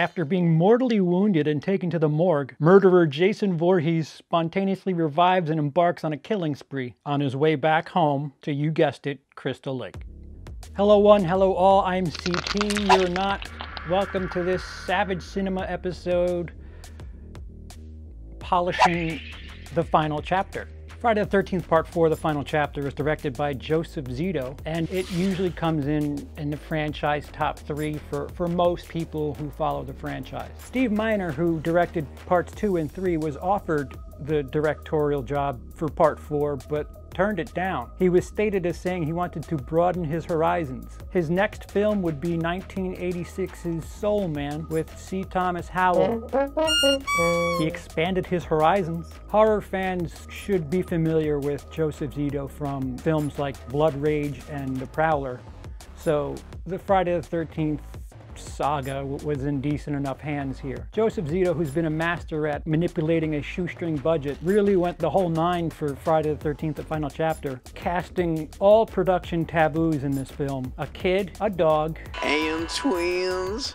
After being mortally wounded and taken to the morgue, murderer Jason Voorhees spontaneously revives and embarks on a killing spree on his way back home to, you guessed it, Crystal Lake. Hello one, hello all, I'm CP, you're not. Welcome to this Savage Cinema episode, polishing the final chapter. Friday the 13th Part 4, the final chapter, is directed by Joseph Zito, and it usually comes in the franchise top 3 for most people who follow the franchise. Steve Miner, who directed Parts 2 and 3, was offered the directorial job for Part 4, but turned it down. He was stated as saying he wanted to broaden his horizons. His next film would be 1986's Soul Man with C. Thomas Howell. He expanded his horizons. Horror fans should be familiar with Joseph Zito from films like Blood Rage and The Prowler, so the Friday the 13th saga was in decent enough hands here. Joseph Zito, who's been a master at manipulating a shoestring budget, really went the whole 9 for Friday the 13th, the final chapter, casting all production taboos in this film. A kid, a dog, AM twins.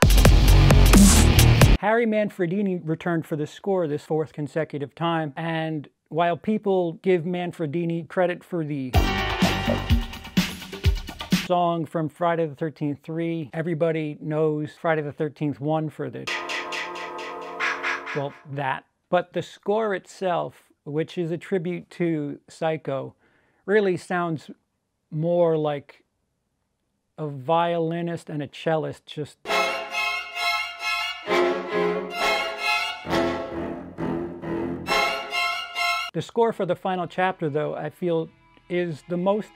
Harry Manfredini returned for the score this 4th consecutive time, and while people give Manfredini credit for the song from Friday the 13th 3, everybody knows Friday the 13th 1 for the, well, that. But the score itself, which is a tribute to Psycho, really sounds more like a violinist and a cellist just The score for the final chapter, though, I feel is the most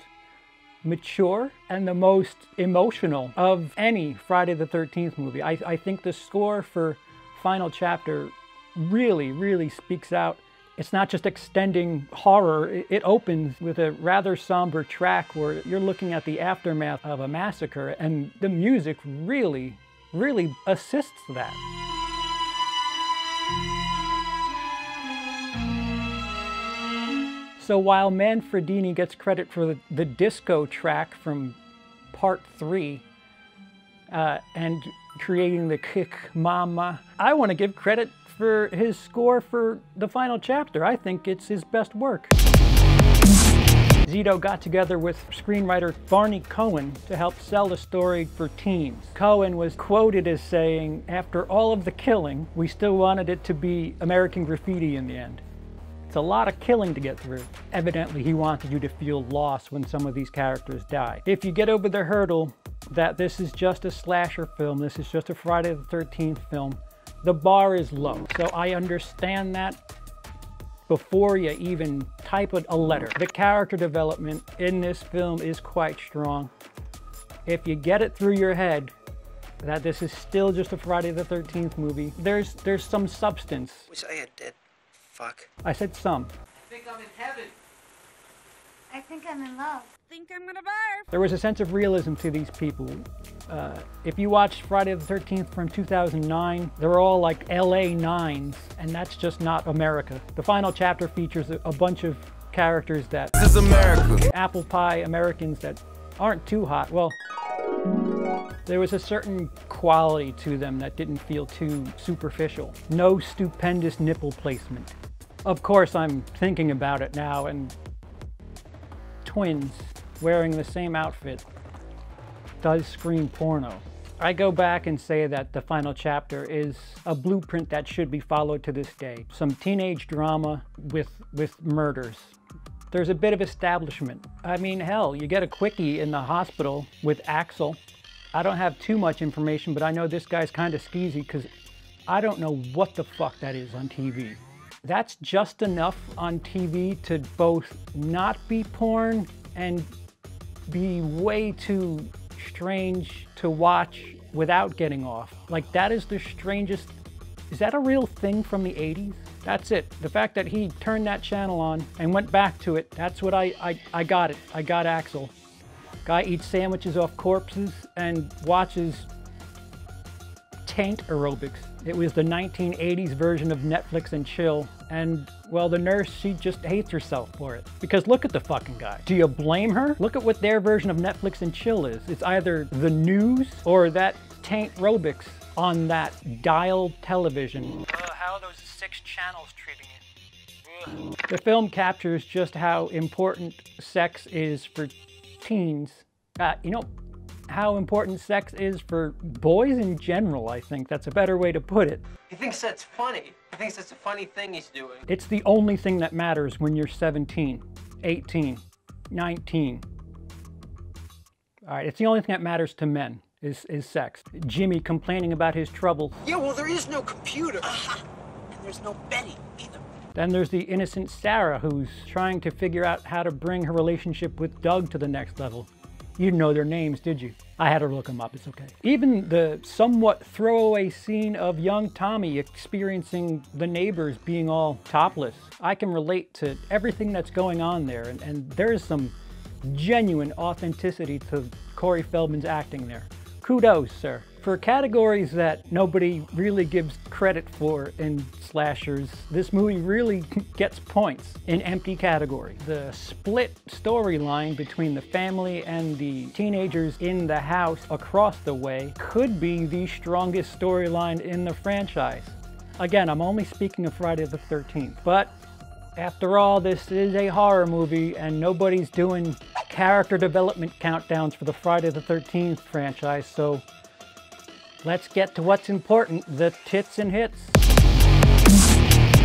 mature and the most emotional of any Friday the 13th movie. I think the score for final chapter really speaks out. It's not just extending horror. It opens with a rather somber track where you're looking at the aftermath of a massacre, and the music really assists that. So while Manfredini gets credit for the disco track from Part 3 and creating the Kick Mama, I want to give credit for his score for the final chapter. I think it's his best work. Zito got together with screenwriter Barney Cohen to help sell the story for teens. Cohen was quoted as saying, "After all of the killing, we still wanted it to be American Graffiti in the end." It's a lot of killing to get through. Evidently, he wanted you to feel loss when some of these characters die. If you get over the hurdle that this is just a slasher film, this is just a Friday the 13th film, the bar is low. So I understand that before you even type a letter. The character development in this film is quite strong. If you get it through your head that this is still just a Friday the 13th movie, there's some substance. Wish I had dead. Fuck. I said some. I think I'm in heaven. I think I'm in love. I think I'm gonna barf. There was a sense of realism to these people. If you watched Friday the 13th from 2009, they're all like LA 9s, and that's just not America. The final chapter features a bunch of characters that... This is America. Apple pie Americans that aren't too hot. Well, there was a certain quality to them that didn't feel too superficial. No stupendous nipple placement. Of course, I'm thinking about it now, and twins wearing the same outfit does scream porno. I go back and say that the final chapter is a blueprint that should be followed to this day. Some teenage drama with murders. There's a bit of establishment. I mean, hell, you get a quickie in the hospital with Axel. I don't have too much information, but I know this guy's kind of skeezy because I don't know what the fuck that is on TV. That's just enough on TV to both not be porn and be way too strange to watch without getting off. Like, that is the strangest... Is that a real thing from the 80s? That's it. The fact that he turned that channel on and went back to it, that's what I got it. I got Axel. Guy eats sandwiches off corpses and watches taint aerobics. It was the 1980s version of Netflix and chill, and well, the nurse, she just hates herself for it. Because look at the fucking guy. Do you blame her? Look at what their version of Netflix and chill is. It's either the news or that taint aerobics. on that dial television. How are those 6 channels treating it? The film captures just how important sex is for teens. You know, how important sex is for boys in general, I think. That's a better way to put it. He thinks that's funny. He thinks that's a funny thing he's doing. It's the only thing that matters when you're 17, 18, 19. All right, it's the only thing that matters to men, is sex. Jimmy complaining about his troubles. Yeah, well, there is no computer. And there's no Betty either. Then there's the innocent Sarah, who's trying to figure out how to bring her relationship with Doug to the next level. You didn't know their names, did you? I had to look them up, it's okay. Even the somewhat throwaway scene of young Tommy experiencing the neighbors being all topless. I can relate to everything that's going on there, and there's some genuine authenticity to Corey Feldman's acting there. Kudos, sir. For categories that nobody really gives credit for in slashers, this movie really gets points in empty categories. The split storyline between the family and the teenagers in the house across the way could be the strongest storyline in the franchise. Again, I'm only speaking of Friday the 13th, but after all, this is a horror movie and nobody's doing character development countdowns for the Friday the 13th franchise, so let's get to what's important, the tits and hits.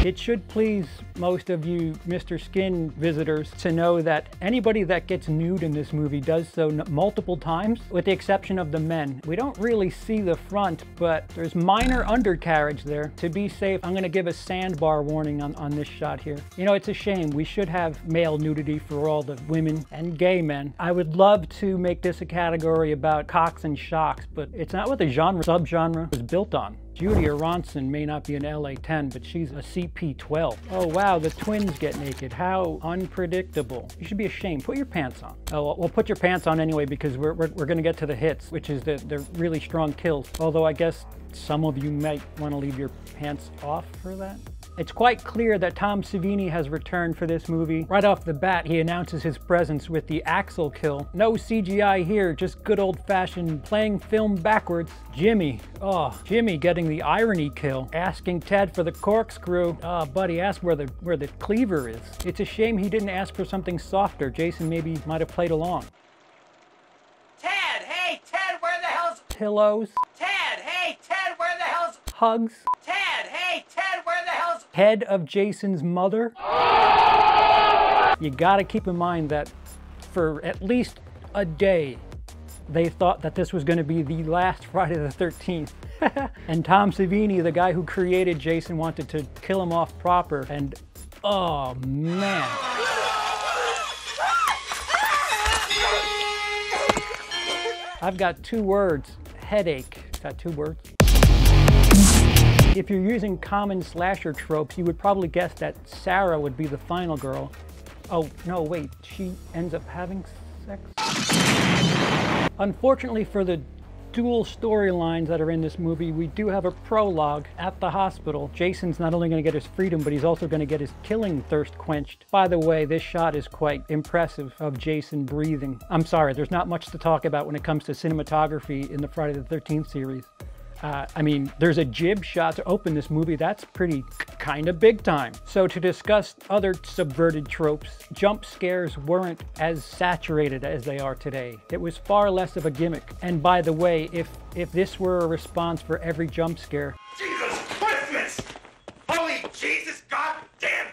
It should please most of you Mr. Skin visitors to know that anybody that gets nude in this movie does so multiple times, with the exception of the men. We don't really see the front, but there's minor undercarriage there. To be safe, I'm gonna give a sandbar warning on this shot here. You know, it's a shame. We should have male nudity for all the women and gay men. I would love to make this a category about cocks and shocks, but it's not what the subgenre was built on. Judy Aronson may not be an LA-10, but she's a CP-12. Oh wow, the twins get naked. How unpredictable. You should be ashamed. Put your pants on. Oh, well, put your pants on anyway, because we're gonna get to the hits, which is the really strong kills. Although I guess some of you might want to leave your pants off for that. It's quite clear that Tom Savini has returned for this movie. Right off the bat, he announces his presence with the Axel kill. No CGI here, just good old-fashioned playing film backwards. Jimmy getting the irony kill. Asking Ted for the corkscrew. Buddy, ask where the cleaver is. It's a shame he didn't ask for something softer. Jason maybe might have played along. Ted! Hey, Ted, where the hell's... Pillows. Ted! Hey, Ted, where the hell's... Hugs. Ted! Hey, Ted, where the hell's... Head of Jason's mother. You gotta keep in mind that for at least a day, they thought that this was going to be the last Friday the 13th. And Tom Savini, the guy who created Jason, wanted to kill him off proper. And oh man. I've got 2 words. Headache. Got 2 words. If you're using common slasher tropes, you would probably guess that Sarah would be the final girl. Oh, no, wait, she ends up having sex? Unfortunately for the dual storylines that are in this movie, we do have a prologue at the hospital. Jason's not only going to get his freedom, but he's also going to get his killing thirst quenched. By the way, this shot is quite impressive of Jason breathing. I'm sorry, there's not much to talk about when it comes to cinematography in the Friday the 13th series. I mean, there's a jib shot to open this movie. That's pretty kind of big time. So to discuss other subverted tropes, jump scares weren't as saturated as they are today. It was far less of a gimmick. And by the way, if this were a response for every jump scare... Jesus Christmas! Holy Jesus goddamn!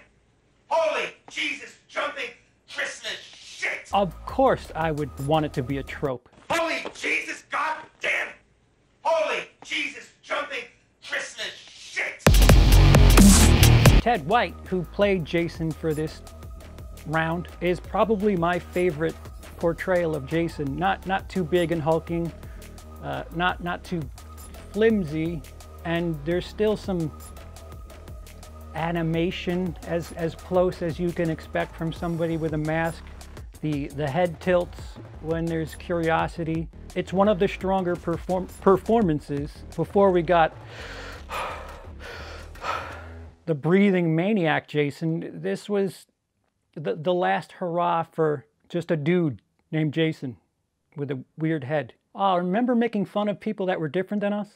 Holy Jesus jumping Christmas shit! Of course I would want it to be a trope. Holy Jesus goddamn! Holy Jesus jumping Christmas shit! Ted White, who played Jason for this round, is probably my favorite portrayal of Jason. Not too big and hulking, not too flimsy, and there's still some animation as close as you can expect from somebody with a mask. The head tilts when there's curiosity. It's one of the stronger performances. Before we got the breathing maniac Jason, this was the last hurrah for just a dude named Jason with a weird head. Oh, remember making fun of people that were different than us?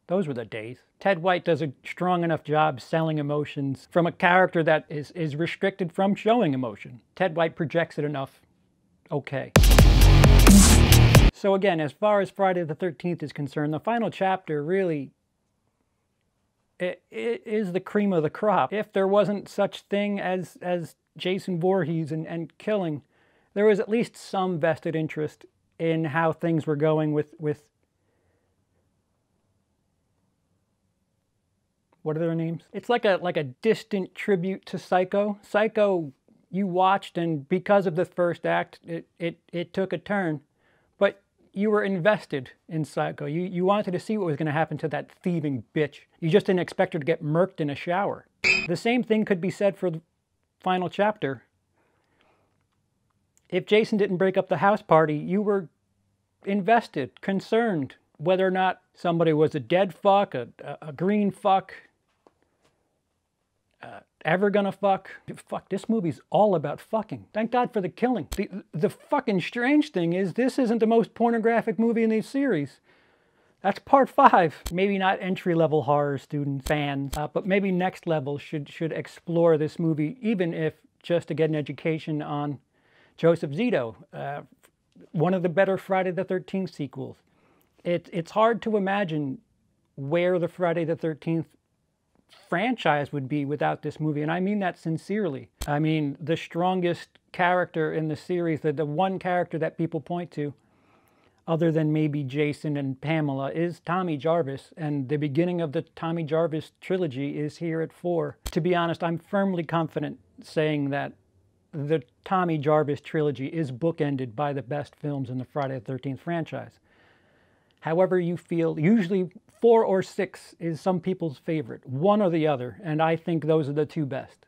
Those were the days. Ted White does a strong enough job selling emotions from a character that is restricted from showing emotion. Ted White projects it enough. Okay. So again, as far as Friday the 13th is concerned, the final chapter really it is the cream of the crop. If there wasn't such thing as Jason Voorhees and killing, there was at least some vested interest in how things were going with what are their names? It's like a distant tribute to Psycho. Psycho, you watched, and because of the first act, it took a turn, but you were invested in Psycho. You wanted to see what was going to happen to that thieving bitch. You just didn't expect her to get murked in a shower. The same thing could be said for the final chapter. If Jason didn't break up the house party, you were invested, concerned, whether or not somebody was a dead fuck, a green fuck, ever gonna fuck. Fuck, this movie's all about fucking. Thank God for the killing. The fucking strange thing is this isn't the most pornographic movie in the series. That's part 5. Maybe not entry-level horror student fans, but maybe next level should explore this movie, even if just to get an education on Joseph Zito, one of the better Friday the 13th sequels. It's hard to imagine where the Friday the 13th franchise would be without this movie, and I mean that sincerely. I mean, the strongest character in the series, the one character that people point to, other than maybe Jason and Pamela, is Tommy Jarvis, and the beginning of the Tommy Jarvis trilogy is here at 4. To be honest, I'm firmly confident saying that the Tommy Jarvis trilogy is bookended by the best films in the Friday the 13th franchise. However you feel, usually 4 or 6 is some people's favorite, one or the other, and I think those are the 2 best.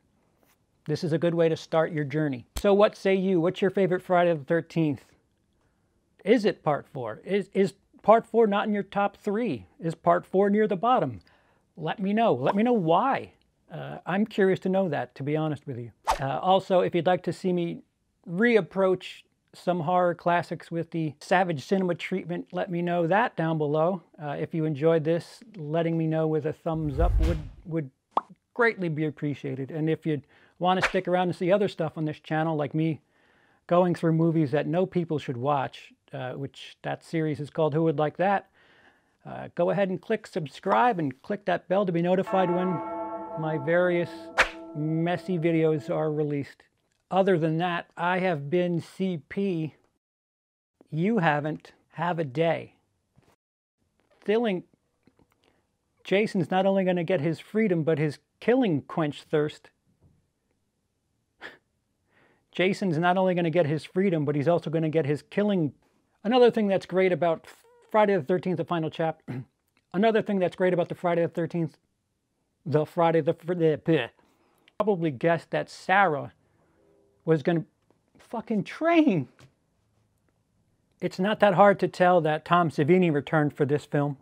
This is a good way to start your journey. So what say you? What's your favorite Friday the 13th? Is it part 4? Is part 4 not in your top 3? Is part 4 near the bottom? Let me know. Let me know why. I'm curious to know that, to be honest with you. Also, if you'd like to see me reapproach some horror classics with the Savage Cinema treatment, let me know that down below. If you enjoyed this, letting me know with a thumbs up would greatly be appreciated. And if you'd want to stick around and see other stuff on this channel, like me going through movies that no people should watch, which that series is called Who Would Like That, go ahead and click subscribe and click that bell to be notified when my various messy videos are released. Other than that, I have been CP. You haven't. Have a day. Jason's not only going to get his freedom, but his killing quenched thirst. Jason's not only going to get his freedom, but he's also going to get his killing. Another thing that's great about Friday the 13th, the final chapter. Another thing that's great about the Friday the 13th, probably guessed that Sarah was going to fucking train. It's not that hard to tell that Tom Savini returned for this film.